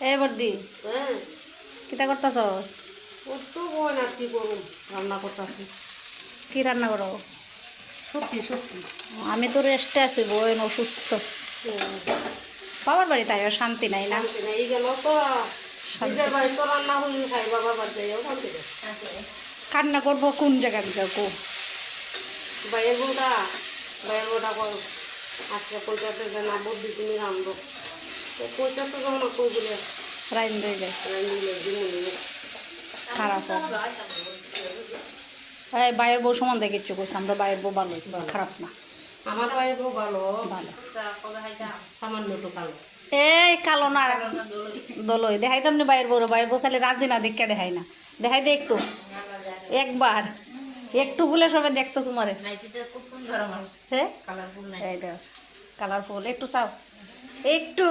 এই বর্দি হ্যাঁ কিতা করতাছ? ওর তো বই না কি করুন রান্না করতেছি। কি রান্না করো? সত্যি সত্যি আমি তো রেস্টে আছি, বোন অসুস্থ। বাবার বাড়ি তাই আর শান্তি নাই না। শান্তি নেই, এই গেল তো নিজের বাড়ি তো রান্না হলে খাই, বাবার বাড়ি যাইও শান্তি নেই। কান্না করবো কোন জায়গায় গো? বাইরের বউটা কর আজকে কইতাতে যে না বদ্দি তুমি রান্ধো, তো কইতাতে যাও না কই বলে রাইন রয়ে যায় রান্ধিলে দিমুনি খারাপ হবে। এই বাইরের বউ সম্বন্ধে কিচ্ছু করছে, আমরা বাইরের বউ ভালো, খারাপ না। আমার বাইরের বউ ভালো ভালো। সামান্য তো কালো। এই কালো না দলই দেখাই তো আপনি বাইরের বউ খালি রাজি না দেখে দেখাই না, দেখাই দে একটু একবার একটু বলে সবাই দেখতো তোমারে। হ্যাঁ এই দেখ কালারফুল, একটু চাও একটু